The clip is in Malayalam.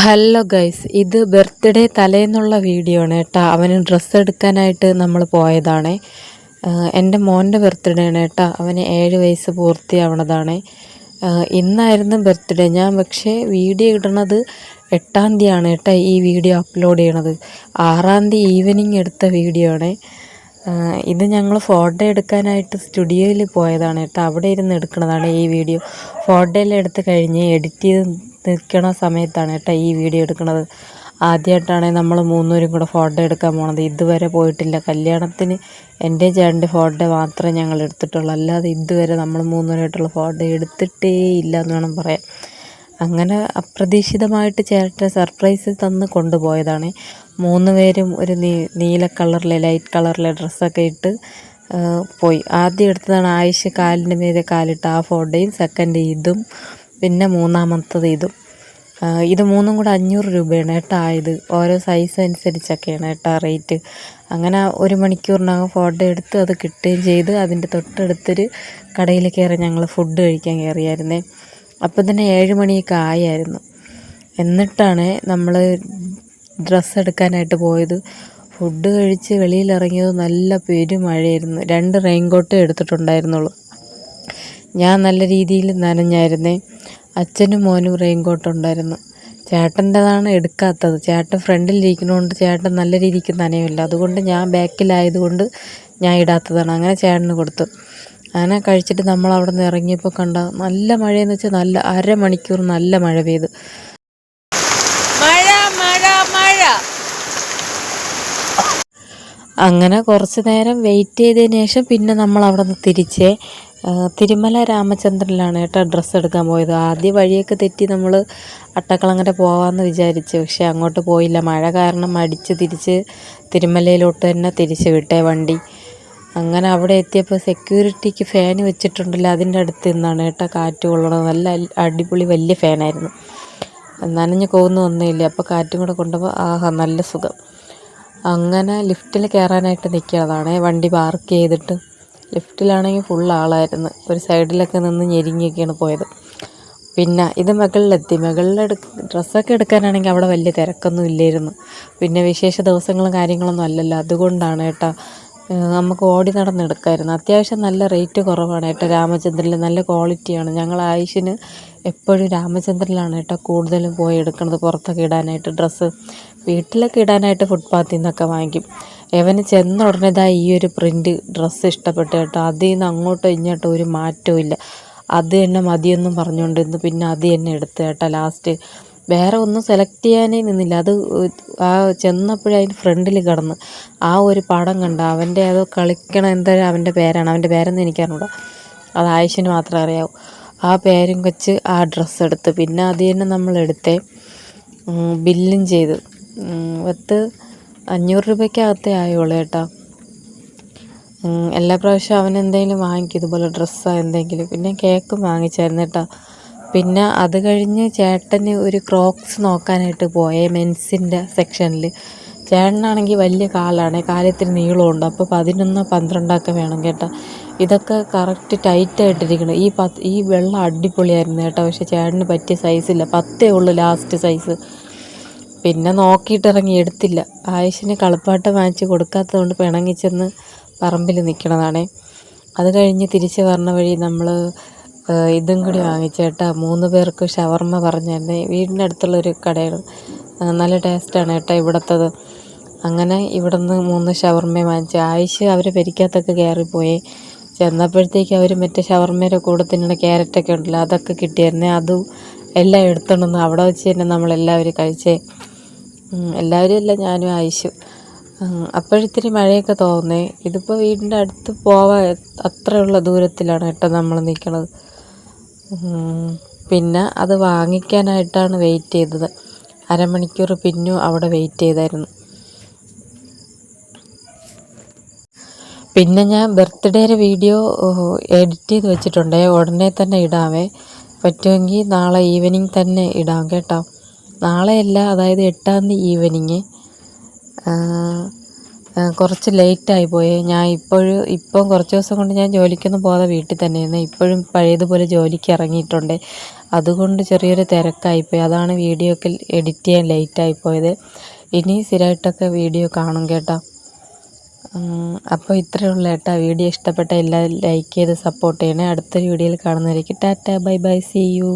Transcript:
ഹലോ ഗൈസ്, ഇത് ബർത്ത്ഡേ തലേന്നുള്ള വീഡിയോ ആണ് കേട്ടോ. അവന് ഡ്രസ്സ് എടുക്കാനായിട്ട് നമ്മൾ പോയതാണ്. എൻ്റെ മോൻ്റെ ബർത്ത്ഡേ ആണ് കേട്ടോ. അവന് 7 വയസ്സ് പൂർത്തിയാവണതാണ്. ഇന്നായിരുന്നു ബർത്ത്ഡേ. ഞാൻ പക്ഷേ വീഡിയോ ഇടണത് 8-ാം തീയതിയാണ് കേട്ടോ. ഈ വീഡിയോ അപ്ലോഡ് ചെയ്യണത് 6-ാം തീയതി ഈവനിങ് എടുത്ത വീഡിയോ ആണ്. ഇത് ഞങ്ങൾ ഫോട്ടോ എടുക്കാനായിട്ട് സ്റ്റുഡിയോയിൽ പോയതാണ് കേട്ടോ. അവിടെ ഇരുന്ന് എടുക്കുന്നതാണ് ഈ വീഡിയോ. ഫോട്ടോയെല്ലാം എടുത്ത് കഴിഞ്ഞ് എഡിറ്റ് ചെയ്ത് നിൽക്കണ സമയത്താണ് കേട്ടോ ഈ വീഡിയോ എടുക്കുന്നത്. ആദ്യമായിട്ടാണ് നമ്മൾ മൂന്നുപേരും കൂടെ ഫോട്ടോ എടുക്കാൻ പോണത്. ഇതുവരെ പോയിട്ടില്ല. കല്യാണത്തിന് എൻ്റെ ചേട്ടൻ്റെ ഫോട്ടോ മാത്രമേ ഞങ്ങൾ എടുത്തിട്ടുള്ളൂ. അല്ലാതെ ഇതുവരെ നമ്മൾ മൂന്നുപേരായിട്ടുള്ള ഫോട്ടോ എടുത്തിട്ടേ ഇല്ല എന്ന് വേണം പറയാൻ. അങ്ങനെ അപ്രതീക്ഷിതമായിട്ട് ചേട്ടൻ സർപ്രൈസ് തന്ന് കൊണ്ടുപോയതാണ്. 3 പേരും ഒരു നീല കളറിലെ ലൈറ്റ് കളറിലെ ഡ്രസ്സൊക്കെ ഇട്ട് പോയി. ആദ്യം എടുത്തതാണ് ആയിഷ കാലിൻ്റെ മീതെ കാലിട്ട് ആ ഫോട്ടോയും, സെക്കൻഡ് ഇതും, പിന്നെ മൂന്നാമത്തത് ഇതും. ഇത് മൂന്നും കൂടെ 500 രൂപയാണ് കേട്ടോ ആയത്. ഓരോ സൈസ് അനുസരിച്ചൊക്കെയാണ് കേട്ടോ റേറ്റ്. അങ്ങനെ 1 മണിക്കൂറിനകം ഫോട്ടോ എടുത്ത് അത് കിട്ടുകയും ചെയ്ത്. അതിൻ്റെ തൊട്ടടുത്തൊരു കടയിൽ കയറി ഞങ്ങൾ ഫുഡ് കഴിക്കാൻ കയറിയായിരുന്നേ. അപ്പം തന്നെ 7 മണിയൊക്കെ ആയായിരുന്നു. എന്നിട്ടാണ് നമ്മൾ ഡ്രസ്സ് എടുക്കാനായിട്ട് പോയത്. ഫുഡ് കഴിച്ച് വെളിയിലിറങ്ങിയത് നല്ല പെരുമഴയായിരുന്നു. 2 റെയിൻകോട്ടേ എടുത്തിട്ടുണ്ടായിരുന്നുള്ളൂ. ഞാൻ നല്ല രീതിയിൽ നനഞ്ഞായിരുന്നേ. അച്ഛനും മോനും റെയിൻകോട്ട് ഉണ്ടായിരുന്നു. ചേട്ടൻ്റെതാണ് എടുക്കാത്തത്. ചേട്ടൻ ഫ്രണ്ടിലിരിക്കുന്നതുകൊണ്ട് ചേട്ടൻ നല്ല രീതിക്ക് നനയില്ല. അതുകൊണ്ട് ഞാൻ ബാക്കിലായതുകൊണ്ട് ഞാൻ ഇടാത്തതാണ്. അങ്ങനെ ചേട്ടന് കൊടുത്തു. അങ്ങനെ കഴിച്ചിട്ട് നമ്മൾ അവിടെ നിന്ന് ഇറങ്ങിയപ്പോൾ കണ്ട നല്ല മഴയെന്ന് വെച്ചാൽ നല്ല അരമണിക്കൂർ നല്ല മഴ പെയ്തു. അങ്ങനെ കുറച്ച് നേരം വെയിറ്റ് ചെയ്തതിന് ശേഷം പിന്നെ നമ്മൾ അവിടെ നിന്ന് തിരിച്ചേ തിരുമല രാമചന്ദ്രനിലാണ് കേട്ടോ ഡ്രസ്സ് എടുക്കാൻ പോയത്. ആദ്യം വഴിയൊക്കെ തെറ്റി നമ്മൾ അട്ടക്കുളങ്ങര പോകാമെന്ന് വിചാരിച്ചു. പക്ഷേ അങ്ങോട്ട് പോയില്ല. മഴ കാരണം മടിച്ച് തിരിച്ച് തിരുമലയിലോട്ട് തന്നെ തിരിച്ച് വിട്ടേ വണ്ടി. അങ്ങനെ അവിടെ എത്തിയപ്പോൾ സെക്യൂരിറ്റിക്ക് ഫാൻ വെച്ചിട്ടുണ്ടല്ലോ, അതിൻ്റെ അടുത്ത് നിന്നാണ് കേട്ടോ കാറ്റ് കൊള്ളണത്. നല്ല അടിപൊളി വലിയ ഫാനായിരുന്നു. നനഞ്ഞ് ഒന്നുമില്ല. അപ്പോൾ കാറ്റും കൂടെ കൊണ്ടുപോകുമ്പോൾ ആഹാ നല്ല സുഖം. അങ്ങനെ ലിഫ്റ്റിൽ കയറാനായിട്ട് നിൽക്കുന്നതാണ്. വണ്ടി പാർക്ക് ചെയ്തിട്ട് ലിഫ്റ്റിലാണെങ്കിൽ ഫുൾ ആളായിരുന്നു. ഒരു സൈഡിലൊക്കെ നിന്ന് ഞെരിങ്ങിയൊക്കെയാണ് പോയത്. പിന്നെ ഇത് മുകളിലെത്തി. ഡ്രസ്സൊക്കെ എടുക്കാനാണെങ്കിൽ അവിടെ വലിയ തിരക്കൊന്നും ഇല്ലായിരുന്നു. പിന്നെ വിശേഷ ദിവസങ്ങളും കാര്യങ്ങളൊന്നും അല്ലല്ലോ, അതുകൊണ്ടാണ് കേട്ടോ നമുക്ക് ഓടി നടന്നെടുക്കാമായിരുന്നു. അത്യാവശ്യം നല്ല റേറ്റ് കുറവാണ് കേട്ടോ രാമചന്ദ്രനിൽ. നല്ല ക്വാളിറ്റിയാണ്. ഞങ്ങൾ ആയിഷിന് എപ്പോഴും രാമചന്ദ്രനിലാണ് കേട്ടോ കൂടുതലും പോയി എടുക്കുന്നത്. പുറത്തൊക്കെ ഇടാനായിട്ട് ഡ്രസ്സ്, വീട്ടിലൊക്കെ ഇടാനായിട്ട് ഫുട്പാത്തിൽ നിന്നൊക്കെ വാങ്ങിക്കും. എവന് ചെന്ന ഉടനെ ഈ ഒരു പ്രിൻ്റ് ഡ്രസ്സ് ഇഷ്ടപ്പെട്ടു കേട്ടോ. അതിൽ നിന്ന് അങ്ങോട്ടോ ഇങ്ങോട്ടോ ഒരു മാറ്റവും ഇല്ല. അത് തന്നെ മതിയെന്നും പറഞ്ഞുകൊണ്ടിരുന്നു. പിന്നെ അത് തന്നെ എടുത്ത് കേട്ടോ ലാസ്റ്റ്. വേറെ ഒന്നും സെലക്ട് ചെയ്യാനേ നിന്നില്ല. അത് ആ ചെന്നപ്പോഴേ അതിൻ്റെ ഫ്രണ്ടിൽ കിടന്ന് ആ ഒരു പടം കണ്ട അവൻ്റെ അതോ കളിക്കണ എന്തായാലും അവൻ്റെ പേരാണ്. അവൻ്റെ പേരൊന്നും എനിക്കറിഞ്ഞൂടാ. അത് ആയിഷിന് മാത്രമേ അറിയാവൂ. ആ പേരും വെച്ച് ആ ഡ്രസ്സ് എടുത്ത്. പിന്നെ അത് തന്നെ നമ്മൾ എടുത്തേ. ബില്ലും ചെയ്ത് 500 രൂപയ്ക്കകത്തേ ആയുള്ളൂ കേട്ടോ. എല്ലാ പ്രാവശ്യവും അവൻ എന്തെങ്കിലും വാങ്ങിക്കും ഇതുപോലെ ഡ്രസ്സോ എന്തെങ്കിലും. പിന്നെ കേക്കും വാങ്ങിച്ചായിരുന്നു കേട്ടോ. പിന്നെ അത് കഴിഞ്ഞ് ചേട്ടന് ഒരു ക്രോക്സ് നോക്കാനായിട്ട് പോയേ മെൻസിൻ്റെ സെക്ഷനിൽ. ചേട്ടനാണെങ്കിൽ വലിയ കാലാണ്, കാലത്തിന് നീളമുണ്ട്. അപ്പോൾ 11-12 വേണം കേട്ടോ. ഇതൊക്കെ കറക്റ്റ് ടൈറ്റായിട്ടിരിക്കണം. ഈ വെള്ളം അടിപൊളിയായിരുന്നു കേട്ടോ. പക്ഷേ ചേട്ടന് പറ്റിയ സൈസില്ല. 10 ഉള്ളൂ ലാസ്റ്റ് സൈസ്. പിന്നെ നോക്കിയിട്ടിറങ്ങി എടുത്തില്ല. ആയിഷിന് കളിപ്പാട്ടം വാങ്ങിച്ച് കൊടുക്കാത്തതുകൊണ്ട് പിണങ്ങിച്ചെന്ന് പറമ്പിൽ നിൽക്കണതാണേ. അത് കഴിഞ്ഞ് തിരിച്ച് വരണ വഴി നമ്മൾ ഇതും കൂടി വാങ്ങിച്ചേട്ടാ. 3 പേർക്ക് ഷവർമ്മ പറഞ്ഞായിരുന്നേ. വീടിൻ്റെ അടുത്തുള്ളൊരു കടയാണ്. നല്ല ടേസ്റ്റാണ് കേട്ടോ ഇവിടുത്തത്. അങ്ങനെ ഇവിടെ നിന്ന് 3 ഷവർമ്മയും വാങ്ങിച്ച്. ആയിഷ് അവരെ പെരിക്കകത്തൊക്കെ കയറിപ്പോയി. ചെന്നപ്പോഴത്തേക്ക് അവർ മറ്റേ ഷവർമ്മയുടെ കൂടെ തിന്നുന്ന ക്യാരറ്റൊക്കെ ഉണ്ടല്ലോ, അതൊക്കെ കിട്ടിയായിരുന്നേ. അതും എല്ലാം എടുത്തോണ്ടെന്ന് അവിടെ വെച്ച് തന്നെ നമ്മളെല്ലാവരും കഴിച്ചേ. എല്ലാവരും അല്ല, ഞാനും ആയിഷും. അപ്പോഴിത്തിരി മഴയൊക്കെ തോന്നേ. ഇതിപ്പോൾ വീടിൻ്റെ അടുത്ത് പോവാൻ അത്രയുള്ള ദൂരത്തിലാണ് കേട്ടോ നമ്മൾ നിൽക്കണത്. പിന്നെ അത് വാങ്ങിക്കാനായിട്ടാണ് വെയിറ്റ് ചെയ്തത്. അരമണിക്കൂർ പിന്നും അവിടെ വെയിറ്റ് ചെയ്തായിരുന്നു. പിന്നെ ഞാൻ ബർത്ത്ഡേയുടെ വീഡിയോ എഡിറ്റ് ചെയ്ത് വെച്ചിട്ടുണ്ടേ. ഉടനെ തന്നെ ഇടാവേ. പറ്റുമെങ്കിൽ നാളെ ഈവനിങ് തന്നെ ഇടാം കേട്ടോ. നാളെയല്ല, അതായത് 8-ാം തീയതി ഈവനിങ്. കുറച്ച് ലേറ്റായി പോയി. ഞാൻ ഇപ്പം കുറച്ച് ദിവസം കൊണ്ട് ഞാൻ ജോലിക്കൊന്നും പോകാതെ വീട്ടിൽ തന്നെയായിരുന്നു. ഇപ്പോഴും പഴയതുപോലെ ജോലിക്ക് ഇറങ്ങിയിട്ടുണ്ട്. അതുകൊണ്ട് ചെറിയൊരു തിരക്കായിപ്പോയി. അതാണ് വീഡിയോ ഒക്കെ എഡിറ്റ് ചെയ്യാൻ ലേറ്റായി പോയത്. ഇനി സ്ഥിരമായിട്ടൊക്കെ വീഡിയോ കാണും കേട്ടോ. അപ്പോൾ ഇത്രയേ ഉള്ളൂ കേട്ടോ. വീഡിയോ ഇഷ്ടപ്പെട്ട എല്ലാവരും ലൈക്ക് ചെയ്ത് സപ്പോർട്ട് ചെയ്യണേ. അടുത്തൊരു വീഡിയോയിൽ കാണുന്നതായിരിക്കും. Tata, bye bye, see U.